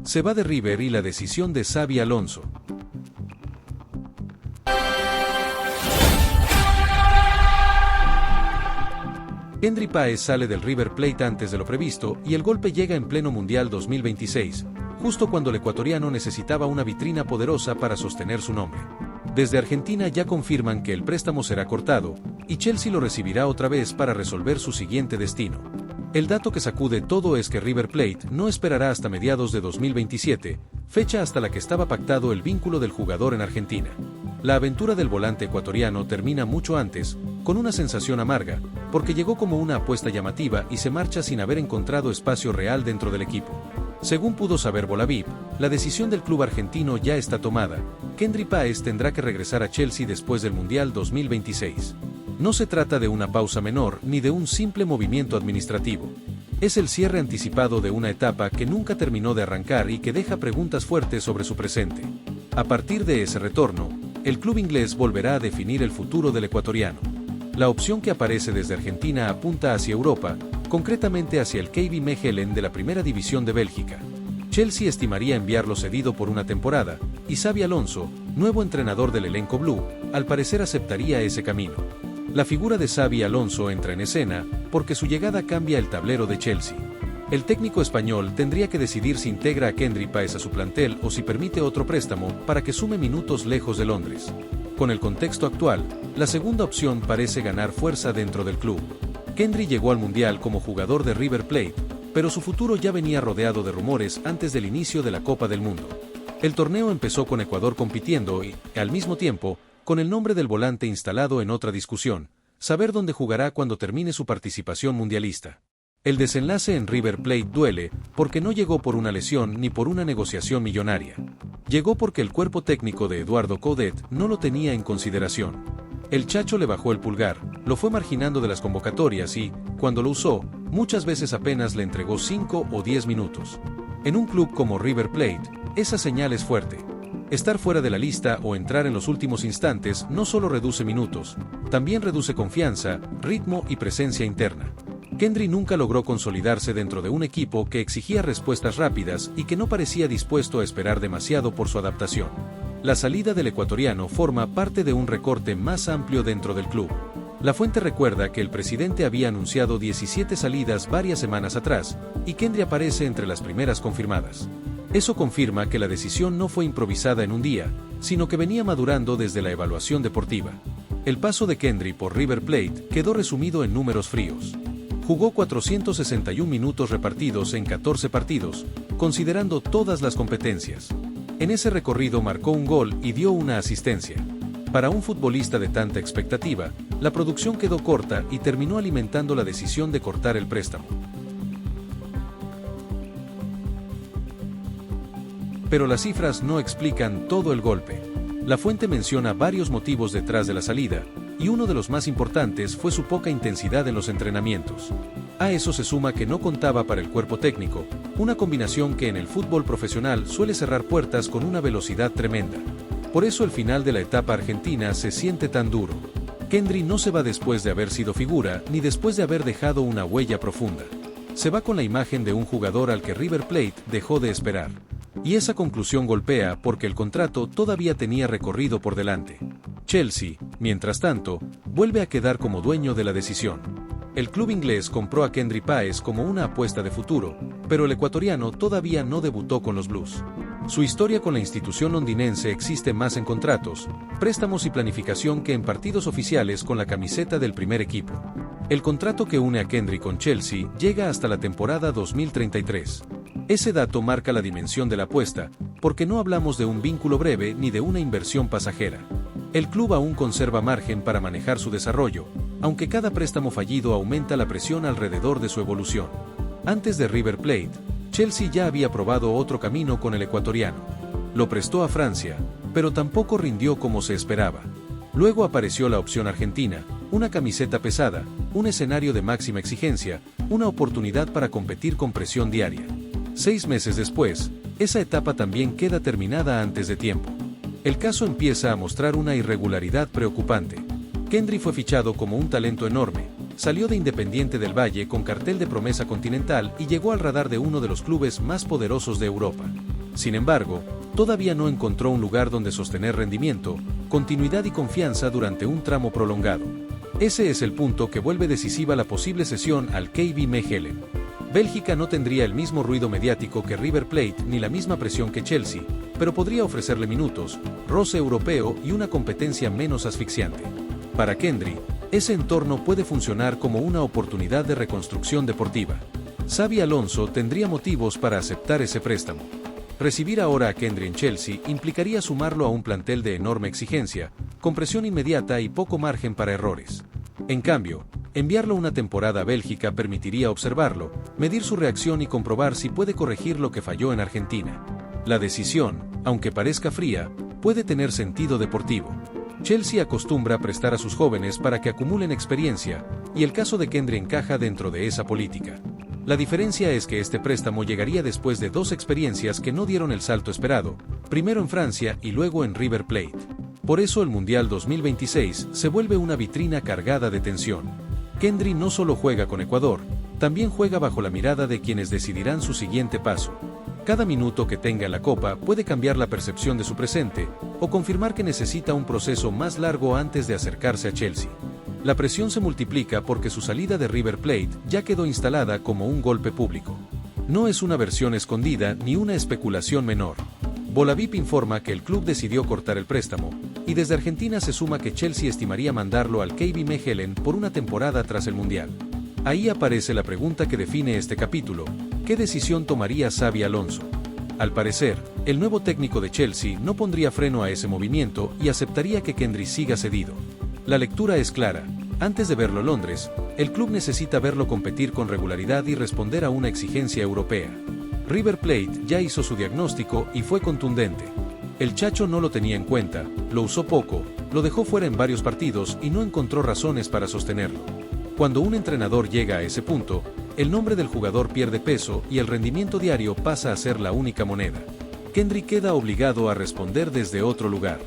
Se va de River y la decisión de Xabi Alonso. Kendry Páez sale del River Plate antes de lo previsto y el golpe llega en pleno Mundial 2026, justo cuando el ecuatoriano necesitaba una vitrina poderosa para sostener su nombre. Desde Argentina ya confirman que el préstamo será cortado, y Chelsea lo recibirá otra vez para resolver su siguiente destino. El dato que sacude todo es que River Plate no esperará hasta mediados de 2027, fecha hasta la que estaba pactado el vínculo del jugador en Argentina. La aventura del volante ecuatoriano termina mucho antes, con una sensación amarga, porque llegó como una apuesta llamativa y se marcha sin haber encontrado espacio real dentro del equipo. Según pudo saber Bolavip, la decisión del club argentino ya está tomada. Kendry Páez tendrá que regresar a Chelsea después del Mundial 2026. No se trata de una pausa menor ni de un simple movimiento administrativo. Es el cierre anticipado de una etapa que nunca terminó de arrancar y que deja preguntas fuertes sobre su presente. A partir de ese retorno, el club inglés volverá a definir el futuro del ecuatoriano. La opción que aparece desde Argentina apunta hacia Europa, concretamente hacia el KB Mechelen de la Primera División de Bélgica. Chelsea estimaría enviarlo cedido por una temporada, y Xabi Alonso, nuevo entrenador del elenco blue, al parecer aceptaría ese camino. La figura de Xabi Alonso entra en escena, porque su llegada cambia el tablero de Chelsea. El técnico español tendría que decidir si integra a Kendry Páez a su plantel o si permite otro préstamo para que sume minutos lejos de Londres. Con el contexto actual, la segunda opción parece ganar fuerza dentro del club. Kendry llegó al Mundial como jugador de River Plate, pero su futuro ya venía rodeado de rumores antes del inicio de la Copa del Mundo. El torneo empezó con Ecuador compitiendo y, al mismo tiempo, con el nombre del volante instalado en otra discusión, saber dónde jugará cuando termine su participación mundialista. El desenlace en River Plate duele, porque no llegó por una lesión ni por una negociación millonaria. Llegó porque el cuerpo técnico de Eduardo Coudet no lo tenía en consideración. El Chacho le bajó el pulgar, lo fue marginando de las convocatorias y, cuando lo usó, muchas veces apenas le entregó 5 o 10 minutos. En un club como River Plate, esa señal es fuerte. Estar fuera de la lista o entrar en los últimos instantes no solo reduce minutos, también reduce confianza, ritmo y presencia interna. Kendry nunca logró consolidarse dentro de un equipo que exigía respuestas rápidas y que no parecía dispuesto a esperar demasiado por su adaptación. La salida del ecuatoriano forma parte de un recorte más amplio dentro del club. La fuente recuerda que el presidente había anunciado 17 salidas varias semanas atrás, y Kendry aparece entre las primeras confirmadas. Eso confirma que la decisión no fue improvisada en un día, sino que venía madurando desde la evaluación deportiva. El paso de Kendry por River Plate quedó resumido en números fríos. Jugó 461 minutos repartidos en 14 partidos, considerando todas las competencias. En ese recorrido marcó un gol y dio una asistencia. Para un futbolista de tanta expectativa, la producción quedó corta y terminó alimentando la decisión de cortar el préstamo. Pero las cifras no explican todo el golpe. La fuente menciona varios motivos detrás de la salida, y uno de los más importantes fue su poca intensidad en los entrenamientos. A eso se suma que no contaba para el cuerpo técnico, una combinación que en el fútbol profesional suele cerrar puertas con una velocidad tremenda. Por eso el final de la etapa argentina se siente tan duro. Kendry no se va después de haber sido figura, ni después de haber dejado una huella profunda. Se va con la imagen de un jugador al que River Plate dejó de esperar. Y esa conclusión golpea porque el contrato todavía tenía recorrido por delante. Chelsea, mientras tanto, vuelve a quedar como dueño de la decisión. El club inglés compró a Kendry Páez como una apuesta de futuro, pero el ecuatoriano todavía no debutó con los Blues. Su historia con la institución londinense existe más en contratos, préstamos y planificación que en partidos oficiales con la camiseta del primer equipo. El contrato que une a Kendry con Chelsea llega hasta la temporada 2033. Ese dato marca la dimensión de la apuesta, porque no hablamos de un vínculo breve ni de una inversión pasajera. El club aún conserva margen para manejar su desarrollo, aunque cada préstamo fallido aumenta la presión alrededor de su evolución. Antes de River Plate, Chelsea ya había probado otro camino con el ecuatoriano. Lo prestó a Francia, pero tampoco rindió como se esperaba. Luego apareció la opción argentina, una camiseta pesada, un escenario de máxima exigencia, una oportunidad para competir con presión diaria. 6 meses después, esa etapa también queda terminada antes de tiempo. El caso empieza a mostrar una irregularidad preocupante. Kendry fue fichado como un talento enorme, salió de Independiente del Valle con cartel de promesa continental y llegó al radar de uno de los clubes más poderosos de Europa. Sin embargo, todavía no encontró un lugar donde sostener rendimiento, continuidad y confianza durante un tramo prolongado. Ese es el punto que vuelve decisiva la posible cesión al KB Mechelen. Bélgica no tendría el mismo ruido mediático que River Plate ni la misma presión que Chelsea, pero podría ofrecerle minutos, roce europeo y una competencia menos asfixiante. Para Kendry, ese entorno puede funcionar como una oportunidad de reconstrucción deportiva. Xabi Alonso tendría motivos para aceptar ese préstamo. Recibir ahora a Kendry en Chelsea implicaría sumarlo a un plantel de enorme exigencia, con presión inmediata y poco margen para errores. En cambio, enviarlo una temporada a Bélgica permitiría observarlo, medir su reacción y comprobar si puede corregir lo que falló en Argentina. La decisión, aunque parezca fría, puede tener sentido deportivo. Chelsea acostumbra a prestar a sus jóvenes para que acumulen experiencia, y el caso de Kendry encaja dentro de esa política. La diferencia es que este préstamo llegaría después de 2 experiencias que no dieron el salto esperado, primero en Francia y luego en River Plate. Por eso el Mundial 2026 se vuelve una vitrina cargada de tensión. Kendry no solo juega con Ecuador, también juega bajo la mirada de quienes decidirán su siguiente paso. Cada minuto que tenga en la Copa puede cambiar la percepción de su presente, o confirmar que necesita un proceso más largo antes de acercarse a Chelsea. La presión se multiplica porque su salida de River Plate ya quedó instalada como un golpe público. No es una versión escondida ni una especulación menor. Bolavip informa que el club decidió cortar el préstamo, y desde Argentina se suma que Chelsea estimaría mandarlo al KB Mechelen por una temporada tras el Mundial. Ahí aparece la pregunta que define este capítulo: ¿qué decisión tomaría Xabi Alonso? Al parecer, el nuevo técnico de Chelsea no pondría freno a ese movimiento y aceptaría que Kendry siga cedido. La lectura es clara: antes de verlo en Londres, el club necesita verlo competir con regularidad y responder a una exigencia europea. River Plate ya hizo su diagnóstico y fue contundente. El Chacho no lo tenía en cuenta, lo usó poco, lo dejó fuera en varios partidos y no encontró razones para sostenerlo. Cuando un entrenador llega a ese punto, el nombre del jugador pierde peso y el rendimiento diario pasa a ser la única moneda. Kendry queda obligado a responder desde otro lugar.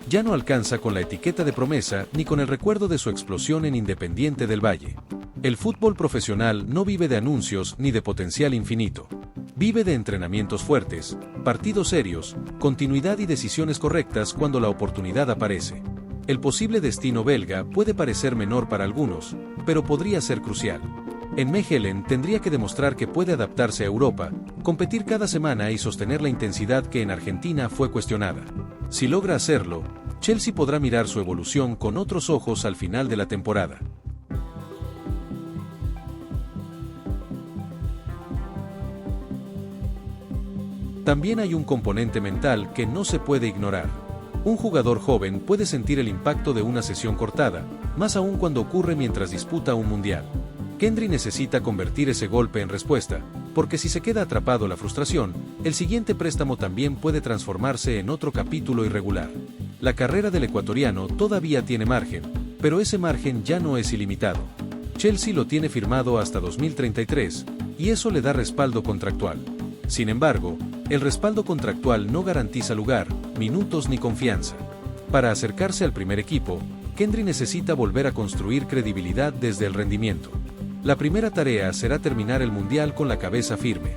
Ya no alcanza con la etiqueta de promesa ni con el recuerdo de su explosión en Independiente del Valle. El fútbol profesional no vive de anuncios ni de potencial infinito. Vive de entrenamientos fuertes, partidos serios, continuidad y decisiones correctas cuando la oportunidad aparece. El posible destino belga puede parecer menor para algunos, pero podría ser crucial. En Mechelen tendría que demostrar que puede adaptarse a Europa, competir cada semana y sostener la intensidad que en Argentina fue cuestionada. Si logra hacerlo, Chelsea podrá mirar su evolución con otros ojos al final de la temporada. También hay un componente mental que no se puede ignorar. Un jugador joven puede sentir el impacto de una sesión cortada, más aún cuando ocurre mientras disputa un mundial. Kendry necesita convertir ese golpe en respuesta, porque si se queda atrapado la frustración, el siguiente préstamo también puede transformarse en otro capítulo irregular. La carrera del ecuatoriano todavía tiene margen, pero ese margen ya no es ilimitado. Chelsea lo tiene firmado hasta 2033, y eso le da respaldo contractual. Sin embargo, el respaldo contractual no garantiza lugar, minutos ni confianza. Para acercarse al primer equipo, Kendry necesita volver a construir credibilidad desde el rendimiento. La primera tarea será terminar el Mundial con la cabeza firme.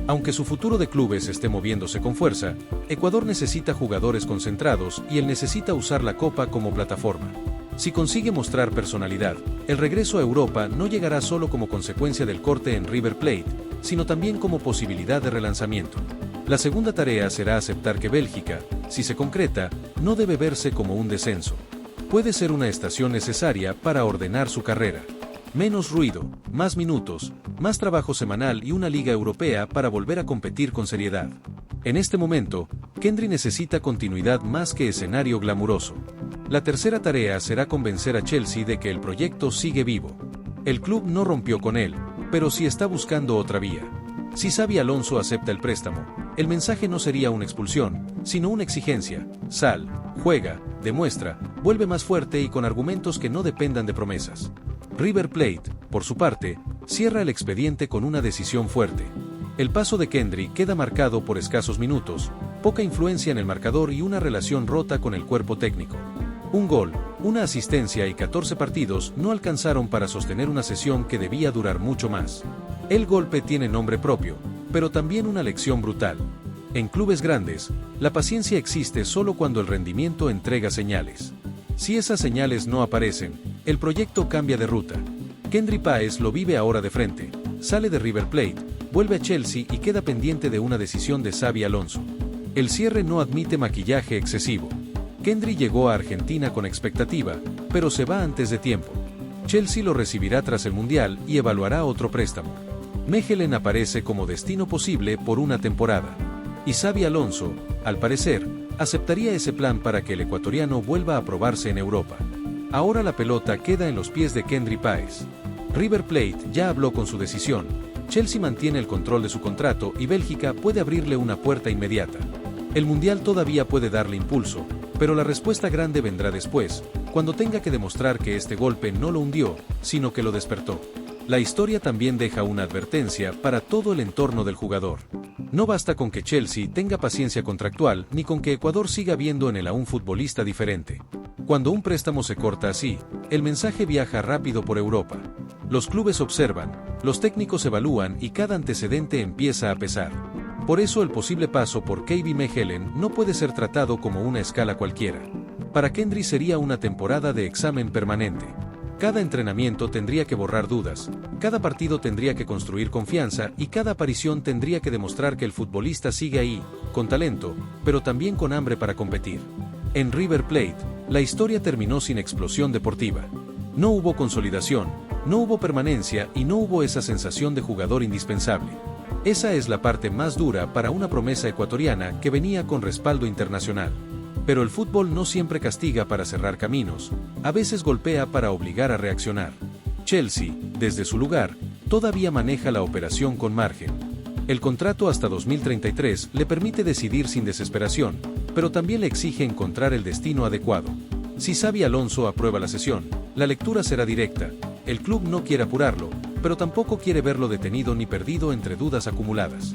Aunque su futuro de clubes esté moviéndose con fuerza, Ecuador necesita jugadores concentrados y él necesita usar la Copa como plataforma. Si consigue mostrar personalidad, el regreso a Europa no llegará solo como consecuencia del corte en River Plate, sino también como posibilidad de relanzamiento. La segunda tarea será aceptar que Bélgica, si se concreta, no debe verse como un descenso. Puede ser una estación necesaria para ordenar su carrera. Menos ruido, más minutos, más trabajo semanal y una liga europea para volver a competir con seriedad. En este momento, Kendry necesita continuidad más que escenario glamuroso. La tercera tarea será convencer a Chelsea de que el proyecto sigue vivo. El club no rompió con él, pero sí está buscando otra vía. Si Xabi Alonso acepta el préstamo, el mensaje no sería una expulsión, sino una exigencia: sal, juega, demuestra, vuelve más fuerte y con argumentos que no dependan de promesas. River Plate, por su parte, cierra el expediente con una decisión fuerte. El paso de Kendry queda marcado por escasos minutos, poca influencia en el marcador y una relación rota con el cuerpo técnico. Un gol, una asistencia y 14 partidos no alcanzaron para sostener una sesión que debía durar mucho más. El golpe tiene nombre propio, pero también una lección brutal. En clubes grandes, la paciencia existe solo cuando el rendimiento entrega señales. Si esas señales no aparecen, el proyecto cambia de ruta. Kendry Páez lo vive ahora de frente, sale de River Plate, vuelve a Chelsea y queda pendiente de una decisión de Xabi Alonso. El cierre no admite maquillaje excesivo. Kendry llegó a Argentina con expectativa, pero se va antes de tiempo. Chelsea lo recibirá tras el Mundial y evaluará otro préstamo. Mechelen aparece como destino posible por una temporada. Y Xabi Alonso, al parecer, aceptaría ese plan para que el ecuatoriano vuelva a probarse en Europa. Ahora la pelota queda en los pies de Kendry Páez. River Plate ya habló con su decisión, Chelsea mantiene el control de su contrato y Bélgica puede abrirle una puerta inmediata. El Mundial todavía puede darle impulso, pero la respuesta grande vendrá después, cuando tenga que demostrar que este golpe no lo hundió, sino que lo despertó. La historia también deja una advertencia para todo el entorno del jugador. No basta con que Chelsea tenga paciencia contractual ni con que Ecuador siga viendo en él a un futbolista diferente. Cuando un préstamo se corta así, el mensaje viaja rápido por Europa. Los clubes observan, los técnicos evalúan y cada antecedente empieza a pesar. Por eso el posible paso por KB Mechelen no puede ser tratado como una escala cualquiera. Para Kendry sería una temporada de examen permanente. Cada entrenamiento tendría que borrar dudas, cada partido tendría que construir confianza y cada aparición tendría que demostrar que el futbolista sigue ahí, con talento, pero también con hambre para competir. En River Plate, la historia terminó sin explosión deportiva. No hubo consolidación, no hubo permanencia y no hubo esa sensación de jugador indispensable. Esa es la parte más dura para una promesa ecuatoriana que venía con respaldo internacional. Pero el fútbol no siempre castiga para cerrar caminos, a veces golpea para obligar a reaccionar. Chelsea, desde su lugar, todavía maneja la operación con margen. El contrato hasta 2033 le permite decidir sin desesperación, pero también le exige encontrar el destino adecuado. Si Xabi Alonso aprueba la cesión, la lectura será directa. El club no quiere apurarlo, pero tampoco quiere verlo detenido ni perdido entre dudas acumuladas.